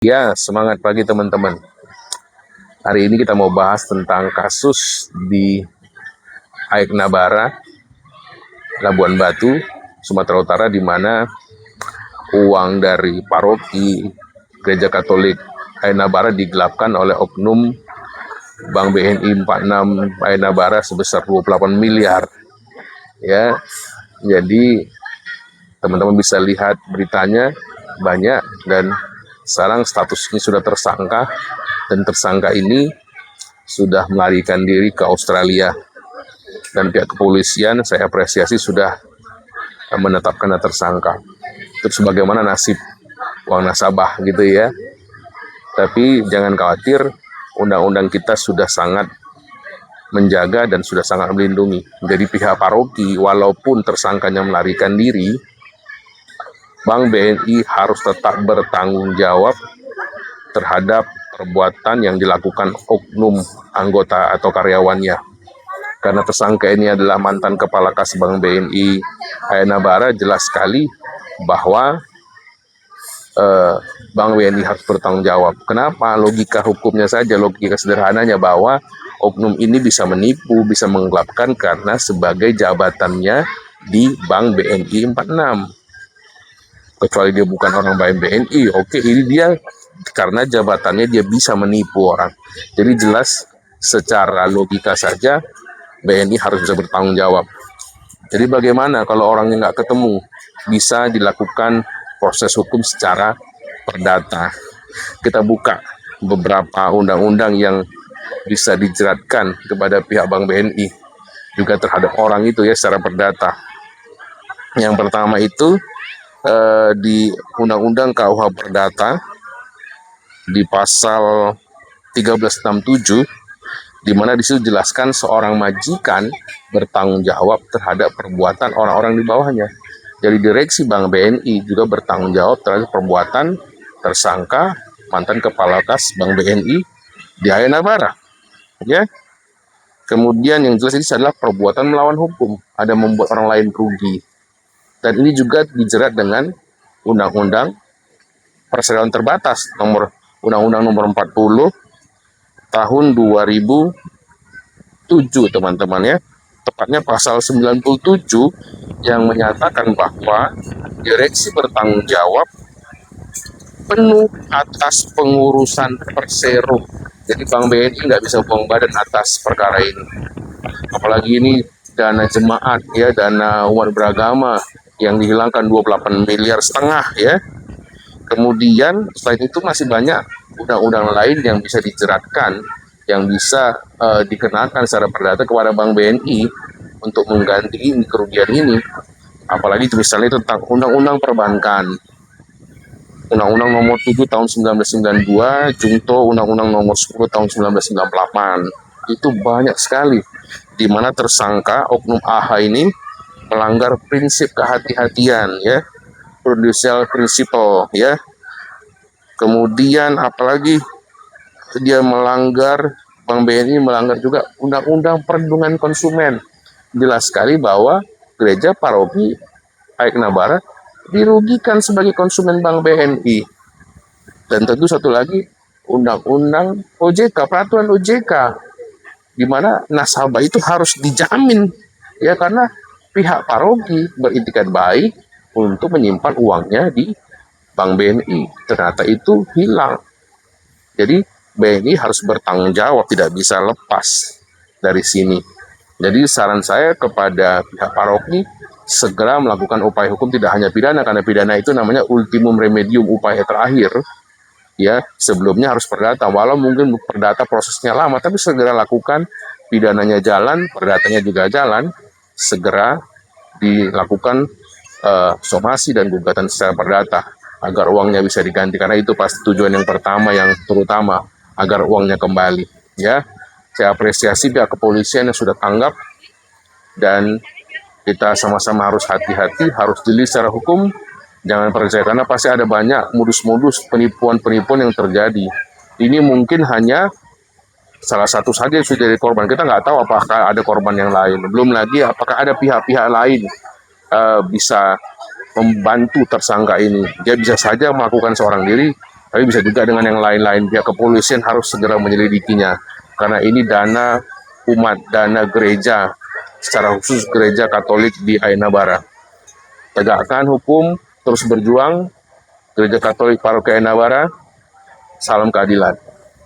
Ya, semangat pagi teman-teman. Hari ini kita mau bahas tentang kasus di Aek Nabara, Labuan Batu, Sumatera Utara, di mana uang dari paroki Gereja Katolik Aek Nabara digelapkan oleh oknum Bank BNI 46 Aek Nabara sebesar 28 miliar. Ya, jadi teman-teman bisa lihat beritanya banyak, dan sekarang statusnya sudah tersangka, dan tersangka ini sudah melarikan diri ke Australia, dan pihak kepolisian saya apresiasi sudah menetapkan tersangka. Terus bagaimana nasib uang nasabah gitu ya. Tapi jangan khawatir, undang-undang kita sudah sangat menjaga dan sudah sangat melindungi. Jadi pihak paroki walaupun tersangkanya melarikan diri, Bank BNI harus tetap bertanggung jawab terhadap perbuatan yang dilakukan oknum anggota atau karyawannya. Karena tersangka ini adalah mantan kepala kas Bank BNI Aek Nabara, jelas sekali bahwa Bank BNI harus bertanggung jawab. Kenapa? Logika hukumnya saja, logika sederhananya bahwa oknum ini bisa menipu, bisa menggelapkan karena sebagai jabatannya di Bank BNI 46. Kecuali dia bukan orang Bank BNI, oke, ini dia karena jabatannya dia bisa menipu orang. Jadi jelas secara logika saja BNI harus bisa bertanggung jawab. Jadi bagaimana kalau orangnya nggak ketemu? Bisa dilakukan proses hukum secara perdata. Kita buka beberapa undang-undang yang bisa dijeratkan kepada pihak Bank BNI juga terhadap orang itu ya secara perdata. Yang pertama itu di Undang-Undang KUH Perdata di pasal 1367, di mana di situ jelaskan seorang majikan bertanggung jawab terhadap perbuatan orang-orang di bawahnya. Jadi direksi Bank BNI juga bertanggung jawab terhadap perbuatan tersangka mantan kepala kas Bank BNI di Aek Nabara. Ya. Kemudian yang jelas ini adalah perbuatan melawan hukum, ada membuat orang lain rugi. Dan ini juga dijerat dengan Undang-Undang Perseroan Terbatas, Undang-Undang nomor 40 tahun 2007, teman-teman ya. Tepatnya pasal 97 yang menyatakan bahwa direksi bertanggung jawab penuh atas pengurusan persero. Jadi Bank BNI nggak bisa buang badan atas perkara ini. Apalagi ini dana jemaat ya, dana umat beragama yang dihilangkan 28 miliar setengah ya. Kemudian selain itu masih banyak undang-undang lain yang bisa dijeratkan, yang bisa dikenakan secara perdata kepada Bank BNI untuk mengganti kerugian ini. Apalagi misalnya tentang undang-undang perbankan, Undang-Undang nomor 7 tahun 1992, Junto Undang-Undang nomor 10 tahun 1998. Itu banyak sekali di mana tersangka oknum AH ini melanggar prinsip kehati-hatian ya, prudential principle ya. Kemudian apalagi dia melanggar, Bank BNI melanggar juga Undang-Undang Perlindungan Konsumen. Jelas sekali bahwa gereja paroki Aek Nabara dirugikan sebagai konsumen Bank BNI. Dan tentu satu lagi Undang-Undang OJK, peraturan OJK, di mana nasabah itu harus dijamin ya, karena pihak paroki berintikat baik untuk menyimpan uangnya di Bank BNI, ternyata itu hilang. Jadi BNI harus bertanggung jawab, tidak bisa lepas dari sini. Jadi saran saya kepada pihak paroki segera melakukan upaya hukum, tidak hanya pidana, karena pidana itu namanya ultimum remedium, upaya terakhir ya. Sebelumnya harus perdata, walau mungkin perdata prosesnya lama, tapi segera lakukan. Pidananya jalan, perdatanya juga jalan, segera dilakukan somasi dan gugatan secara perdata agar uangnya bisa diganti, karena itu pasti tujuan yang pertama, yang terutama, agar uangnya kembali ya. Saya apresiasi pihak kepolisian yang sudah tanggap, dan kita sama-sama harus hati-hati, harus jeli secara hukum. Jangan percaya, karena pasti ada banyak modus-modus penipuan-penipuan yang terjadi. Ini mungkin hanya salah satu saja yang sudah jadi korban. Kita nggak tahu apakah ada korban yang lain. Belum lagi apakah ada pihak-pihak lain bisa membantu tersangka ini. Dia bisa saja melakukan seorang diri, Tapi bisa juga dengan yang lain-lain. Pihak kepolisian harus segera menyelidikinya. Karena ini dana umat, dana gereja, secara khusus gereja Katolik di Ainabara. Tegakkan hukum, terus berjuang. Gereja Katolik Paroki Ainabara, salam keadilan.